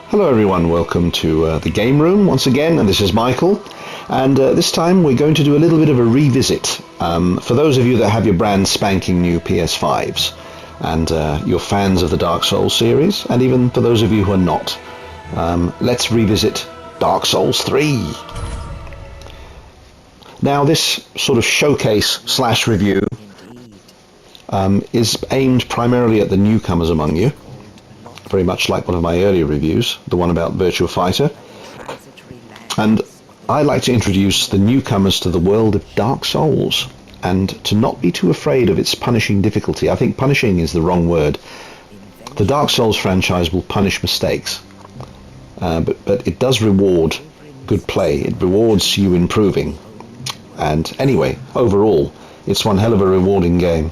Hello everyone, welcome to the game room once again, and this is Michael, and this time we're going to do a little bit of a revisit for those of you that have your brand spanking new PS5s and you're fans of the Dark Souls series, and even for those of you who are not. Let's revisit Dark Souls 3. Now this sort of showcase slash review is aimed primarily at the newcomers among you, very much like one of my earlier reviews, the one about Virtua Fighter. And I like to introduce the newcomers to the world of Dark Souls, and to not be too afraid of its punishing difficulty. I think punishing is the wrong word. The Dark Souls franchise will punish mistakes, but it does reward good play. It rewards you improving. And anyway, overall, it's one hell of a rewarding game.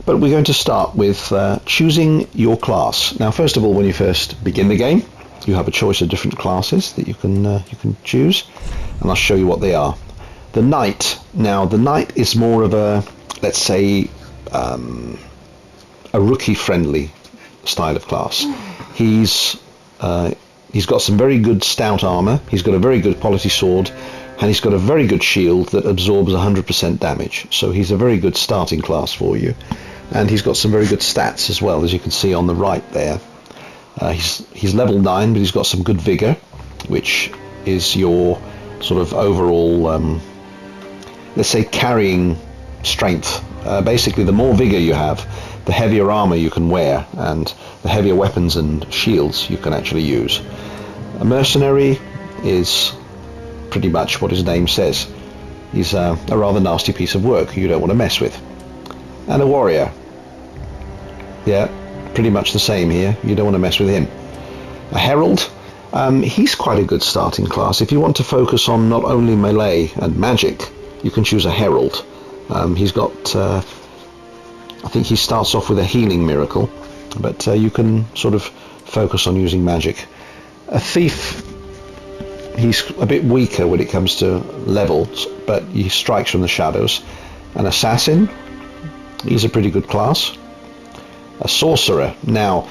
But we're going to start with choosing your class. Now, first of all, when you first begin the game, you have a choice of different classes that you can choose, and I'll show you what they are. The Knight. Now, the Knight is more of a, let's say, a rookie-friendly style of class. He's got some very good stout armor. He's got a very good quality sword, and he's got a very good shield that absorbs 100% damage. So he's a very good starting class for you. And he's got some very good stats as well, as you can see on the right there. He's level 9, but he's got some good vigor, which is your sort of overall, let's say, carrying strength. Basically, the more vigor you have, the heavier armor you can wear, and the heavier weapons and shields you can actually use. A mercenary is pretty much what his name says. He's a rather nasty piece of work you don't want to mess with. And a warrior. Yeah, pretty much the same here. You don't want to mess with him. A herald. He's quite a good starting class. If you want to focus on not only melee and magic, you can choose a herald. He's got, I think he starts off with a healing miracle, but you can sort of focus on using magic. A thief. He's a bit weaker when it comes to levels, but he strikes from the shadows. An assassin. He's a pretty good class. A sorcerer. Now,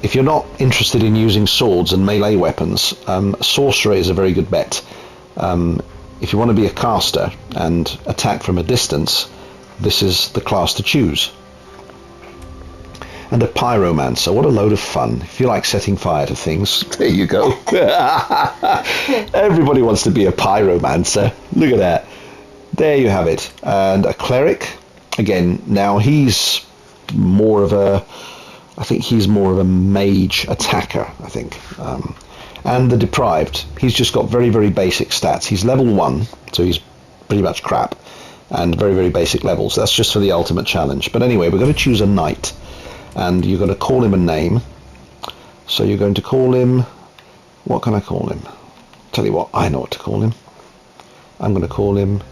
if you're not interested in using swords and melee weapons, sorcerer is a very good bet. If you want to be a caster and attack from a distance, this is the class to choose. And a pyromancer. What a load of fun. If you like setting fire to things, there you go. Everybody wants to be a pyromancer. Look at that. There you have it. And a cleric. Again, now he's more of a, I think he's more of a mage attacker, I think. And the deprived, he's just got very, very basic stats. He's level 1, so he's pretty much crap, and very, very basic levels. That's just for the ultimate challenge. But anyway, we're going to choose a knight, and you're going to call him a name. So you're going to call him, what can I call him? Tell you what, I know what to call him. I'm going to call him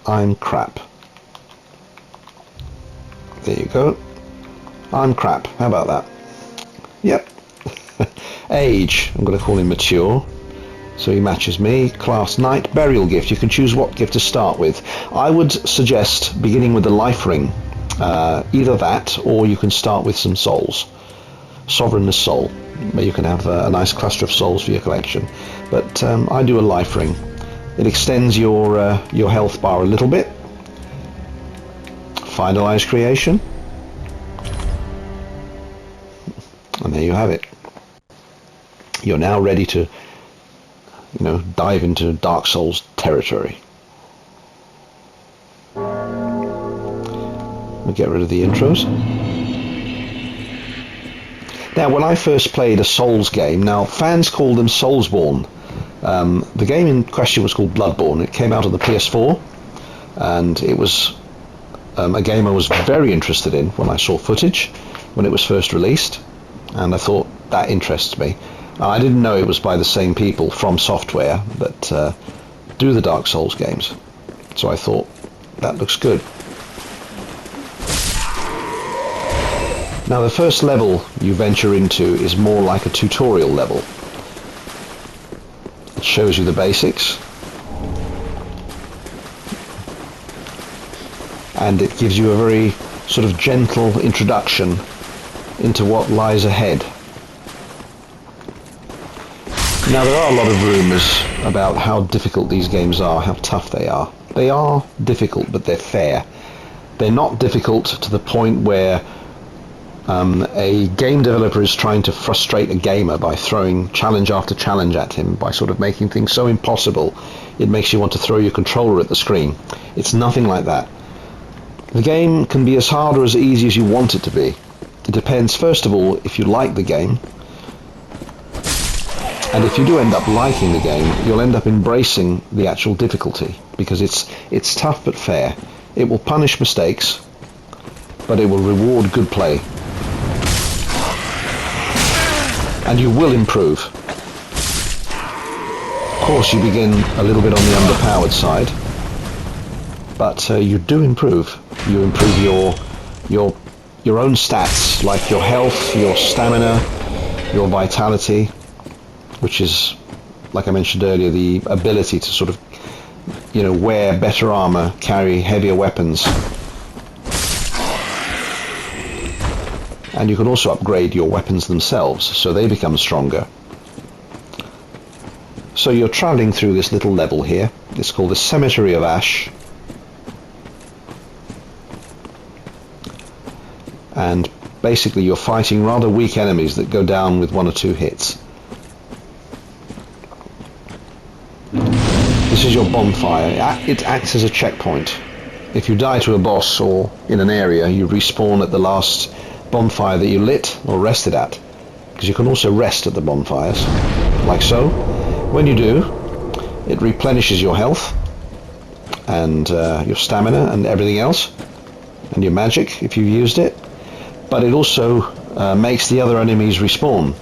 I'm crap. There you go. I'm crap. How about that? Yep. Age. I'm going to call him mature. So he matches me. Class knight. Burial gift. You can choose what gift to start with. I would suggest beginning with the life ring. Either that, or you can start with some souls. Sovereign soul, where you can have a nice cluster of souls for your collection. But I do a life ring. It extends your health bar a little bit. Finalize creation. And there you have it. You're now ready to, dive into Dark Souls territory. We'll get rid of the intros. Now, when I first played a Souls game, now fans call them Soulsborne. The game in question was called Bloodborne. It came out on the PS4, and it was a game I was very interested in when I saw footage when it was first released, and I thought, that interests me. I didn't know it was by the same people from Software that do the Dark Souls games, so I thought, that looks good. Now, the first level you venture into is more like a tutorial level. It shows you the basics, and it gives you a very sort of gentle introduction into what lies ahead. Now, there are a lot of rumours about how difficult these games are, how tough they are. They are difficult, but they're fair. They're not difficult to the point where a game developer is trying to frustrate a gamer by throwing challenge after challenge at him, by sort of making things so impossible it makes you want to throw your controller at the screen. It's nothing like that. The game can be as hard or as easy as you want it to be. It depends, first of all, if you like the game. And if you do end up liking the game, you'll end up embracing the actual difficulty, because it's tough but fair. It will punish mistakes, but it will reward good play. And you will improve. Of course, you begin a little bit on the underpowered side, but you do improve. You improve your own stats, like your health, your stamina, your vitality, which is, like I mentioned earlier, the ability to sort of, wear better armor, carry heavier weapons. And you can also upgrade your weapons themselves, so they become stronger. So you're traveling through this little level here. It's called the Cemetery of Ash. And basically you're fighting rather weak enemies that go down with 1 or 2 hits. This is your bonfire. It acts as a checkpoint. If you die to a boss or in an area, you respawn at the last bonfire that you lit or rested at, because you can also rest at the bonfires, like so. When you do, it replenishes your health and your stamina and everything else, and your magic if you've used it, but it also makes the other enemies respawn.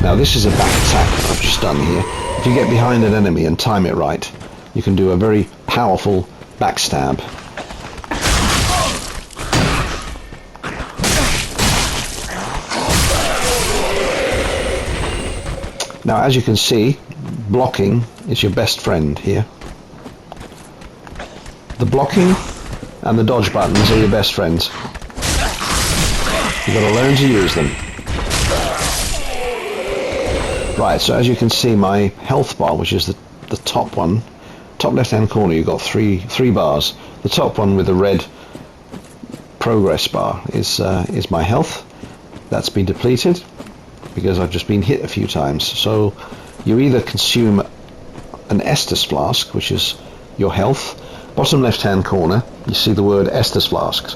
Now this is a back attack that I've just done here. If you get behind an enemy and time it right, you can do a very powerful backstab. Now, as you can see, blocking is your best friend here. The blocking and the dodge buttons are your best friends. You've got to learn to use them. Right, so as you can see, my health bar, which is the top one, top left-hand corner, you've got three bars. The top one with the red progress bar is my health. That's been depleted because I've just been hit a few times. So you either consume an Estus flask, which is your health. Bottom left-hand corner, you see the word Estus flasks.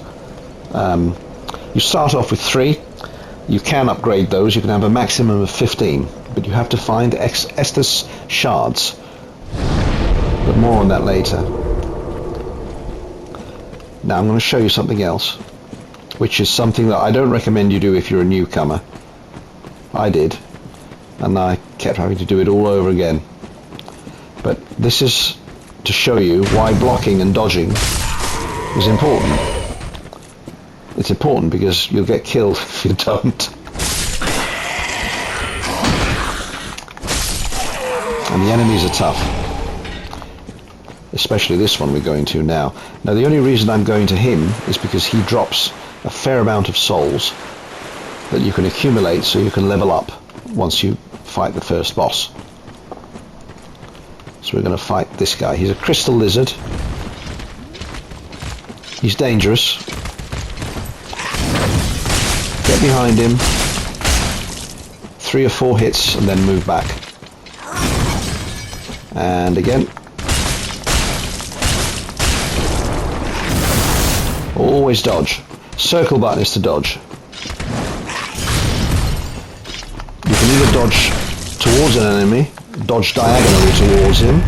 You start off with 3. You can upgrade those. You can have a maximum of 15, but you have to find Estus shards. But more on that later. Now I'm going to show you something else, which is something that I don't recommend you do if you're a newcomer. I did, and I kept having to do it all over again. But this is to show you why blocking and dodging is important. It's important because you'll get killed if you don't. And the enemies are tough. Especially this one we're going to now. Now the only reason I'm going to him is because he drops a fair amount of souls that you can accumulate so you can level up once you fight the first boss. So we're going to fight this guy. He's a crystal lizard. He's dangerous. Get behind him. 3 or 4 hits and then move back. And again. Always dodge. Circle button is to dodge. You can either dodge towards an enemy, dodge diagonally towards him,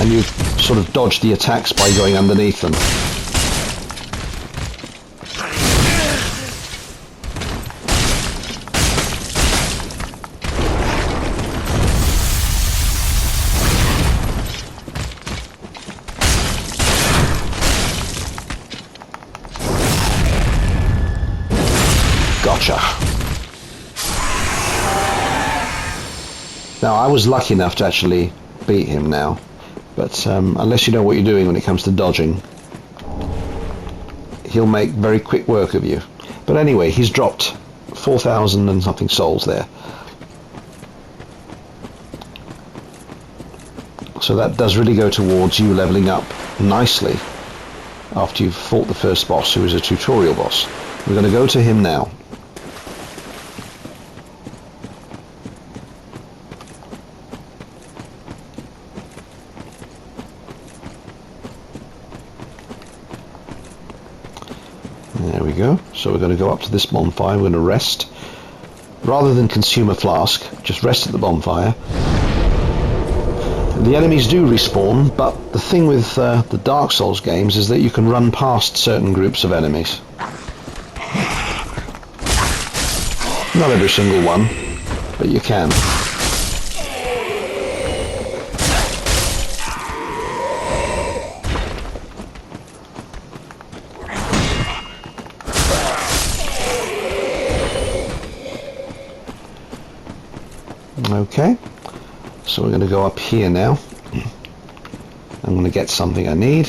and you sort of dodge the attacks by going underneath them. Gotcha. Now, I was lucky enough to actually beat him now, but unless you know what you're doing when it comes to dodging, he'll make very quick work of you. But anyway, he's dropped 4,000 and something souls there. So that does really go towards you leveling up nicely after you've fought the first boss, who is a tutorial boss. We're going to go to him now. There we go. So we're going to go up to this bonfire. We're going to rest. Rather than consume a flask, just rest at the bonfire. The enemies do respawn, but the thing with the Dark Souls games is that you can run past certain groups of enemies. Not every single one, but you can. Okay, so we're going to go up here now. I'm going to get something I need.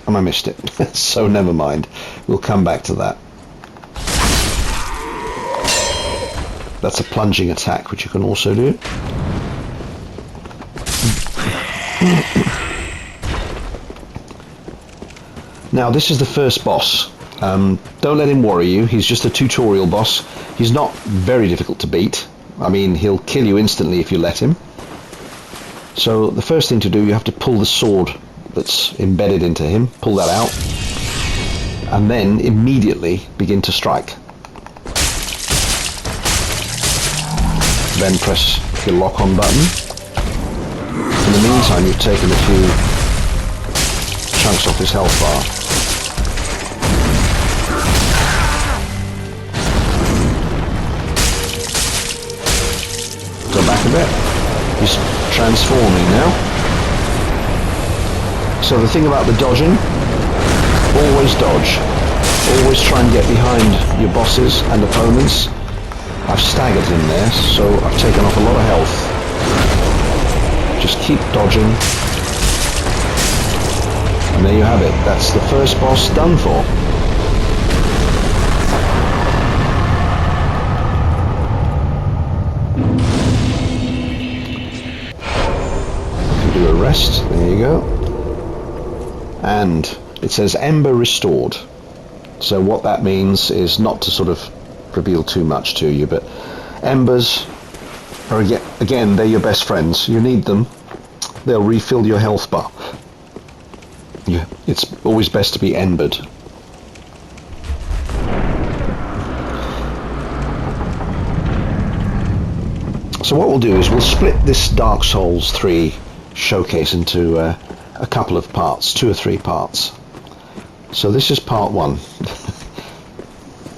And I missed it, so never mind. We'll come back to that. That's a plunging attack, which you can also do. Now, this is the first boss. Don't let him worry you. He's just a tutorial boss. He's not very difficult to beat. I mean, he'll kill you instantly if you let him. So the first thing to do, you have to pull the sword that's embedded into him. Pull that out. And then immediately begin to strike. Then press your lock-on button. In the meantime, you've taken a few chunks off his health bar. Go back a bit. He's transforming now. So the thing about the dodging, always dodge. Always try and get behind your bosses and opponents. I've staggered him there, so I've taken off a lot of health. Just keep dodging. And there you have it. That's the first boss done for. Do a rest, there you go. And it says Ember restored. So what that means is not to sort of reveal too much to you, but embers are again they're your best friends. You need them. They'll refill your health bar. It's always best to be embered. So what we'll do is we'll split this Dark Souls 3 showcase into a couple of parts, 2 or 3 parts. So this is part 1.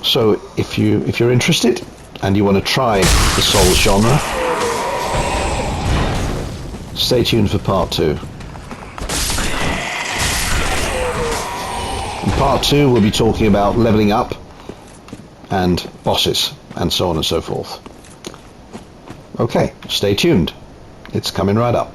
So if you're interested and you want to try the Souls genre, stay tuned for part 2. In part 2 we'll be talking about leveling up and bosses and so on and so forth. Okay, stay tuned. It's coming right up.